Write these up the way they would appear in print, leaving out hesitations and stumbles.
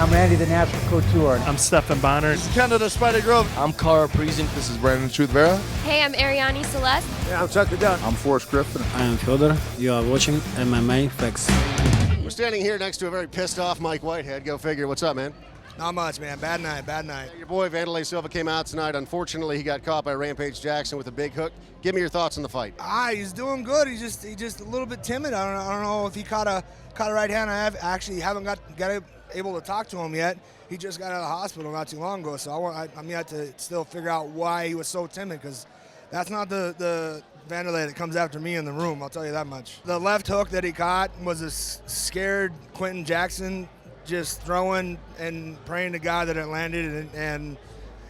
I'm Andy the Natural Couture. I'm Stefan Bonner. This is Canada Spider Grove. I'm Cara Priesing. This is Brandon Truth Vera. Hey, I'm Ariane Celeste. Yeah, I'm Tucker Dunn. I'm Forrest Griffin. I am Fyodor. You are watching MMA Facts. We're standing here next to a very pissed off Mike Whitehead. Go figure. What's up, man? Not much, man. Bad night. Your boy Vanderlei Silva came out tonight. Unfortunately, he got caught by Rampage Jackson with a big hook. Give me your thoughts on the fight. He's doing good. He's just a little bit timid. I don't know if he caught a right hand. Haven't got able to talk to him yet. He just got out of the hospital not too long ago, so I'm yet to still figure out why he was so timid, because that's not the Vanderlei that comes after me in the room, I'll tell you that much. The left hook that he caught was a scared Quentin Jackson just throwing and praying to God that it landed, and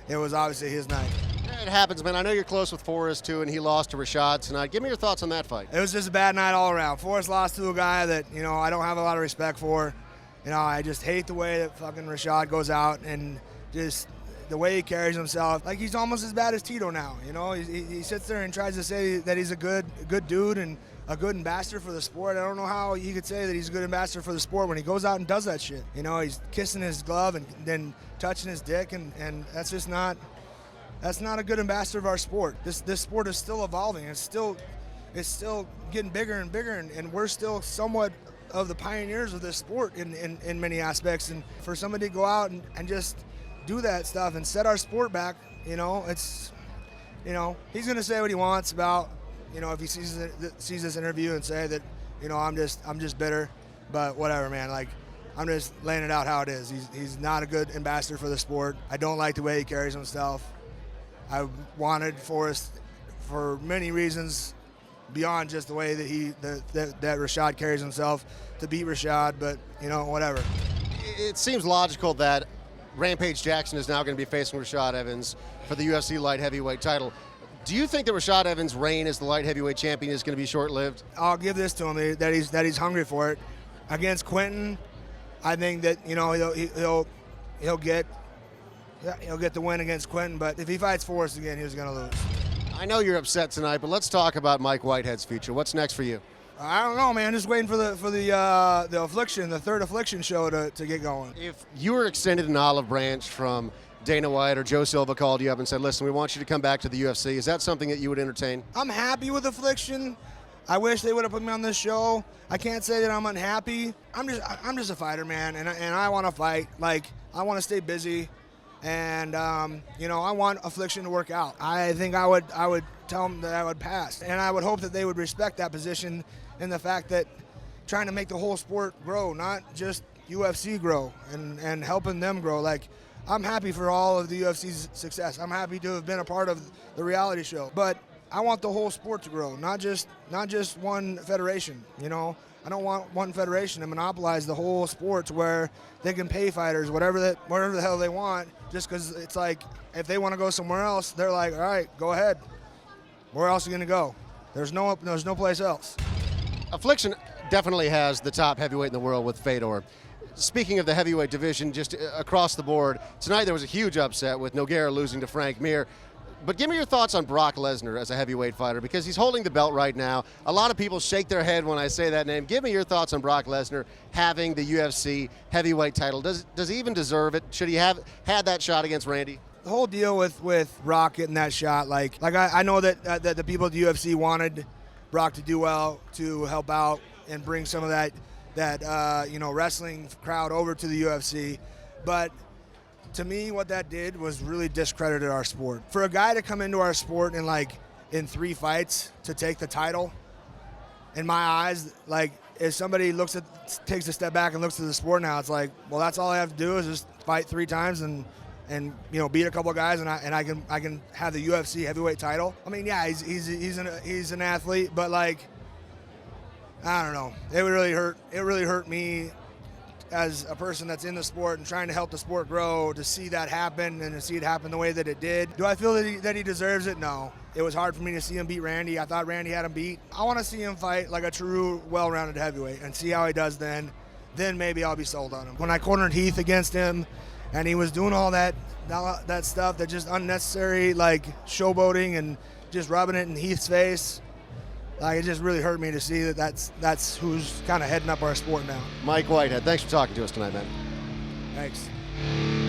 it was obviously his night. It happens, man. I know you're close with Forrest, too, and he lost to Rashad tonight. Give me your thoughts on that fight. It was just a bad night all around. Forrest lost to a guy that, I don't have a lot of respect for. I just hate the way that fucking Rashad goes out and just the way he carries himself. Like, he's almost as bad as Tito now, He sits there and tries to say that he's a good dude and a good ambassador for the sport. I don't know how he could say that he's a good ambassador for the sport when he goes out and does that shit. He's kissing his glove and then touching his dick, and that's just not a good ambassador of our sport. This sport is still evolving. It's still getting bigger and bigger, and we're still somewhat of the pioneers of this sport in many aspects. And for somebody to go out and just do that stuff and set our sport back, it's, he's going to say what he wants about, if he sees this interview and say that, I'm just bitter, but whatever, man. Like, I'm just laying it out how it is. He's not a good ambassador for the sport. I don't like the way he carries himself. I wanted Forrest for many reasons beyond just the way that Rashad carries himself to beat Rashad, but whatever. It seems logical that Rampage Jackson is now going to be facing Rashad Evans for the UFC light heavyweight title. Do you think that Rashad Evans' reign as the light heavyweight champion is going to be short-lived? I'll give this to him, that he's hungry for it. Against Quentin, I think that he'll get the win against Quentin, but if he fights Forrest again, he's going to lose. I know you're upset tonight, but let's talk about Mike Whitehead's future. What's next for you? I don't know, man. Just waiting for the Affliction, the third Affliction show to get going. If you were extended an olive branch from Dana White or Joe Silva called you up and said, listen, we want you to come back to the UFC, is that something that you would entertain? I'm happy with Affliction. I wish they would have put me on this show. I can't say that I'm unhappy. I'm just a fighter, man, and I want to fight. Like, I want to stay busy, and I want Affliction to work out. I think I would tell them that I would pass, and I would hope that they would respect that position and the fact that trying to make the whole sport grow, not just UFC grow, and helping them grow. Like, I'm happy for all of the UFC's success. I'm happy to have been a part of the reality show, but I want the whole sport to grow, not just one federation. I don't want one federation to monopolize the whole sport to where they can pay fighters whatever the hell they want, just because it's like if they want to go somewhere else, they're like, all right, go ahead. Where else are you gonna go? There's no place else. Affliction definitely has the top heavyweight in the world with Fedor. Speaking of the heavyweight division, just across the board, tonight there was a huge upset with Nogueira losing to Frank Mir. But give me your thoughts on Brock Lesnar as a heavyweight fighter, because he's holding the belt right now. A lot of people shake their head when I say that name. Give me your thoughts on Brock Lesnar having the UFC heavyweight title. Does he even deserve it? Should he have had that shot against Randy? The whole deal with Brock getting that shot, like I know that the people at the UFC wanted Brock to do well, to help out and bring some of that wrestling crowd over to the UFC, but to me, what that did was really discredited our sport. For a guy to come into our sport and in 3 fights to take the title, in my eyes, like, if somebody takes a step back and looks at the sport now, it's like, well, that's all I have to do is just fight 3 times and beat a couple of guys, and I can have the UFC heavyweight title. I mean, yeah, he's an athlete, but I don't know. It really hurt me as a person that's in the sport and trying to help the sport grow, to see that happen and to see it happen the way that it did. Do I feel that he deserves it? No. It was hard for me to see him beat Randy. I thought Randy had him beat. I want to see him fight like a true, well-rounded heavyweight and see how he does then. Then maybe I'll be sold on him. When I cornered Heath against him and he was doing all that stuff, that just unnecessary, showboating and just rubbing it in Heath's face, it just really hurt me to see that that's who's kind of heading up our sport now. Mike Whitehead, thanks for talking to us tonight, man. Thanks.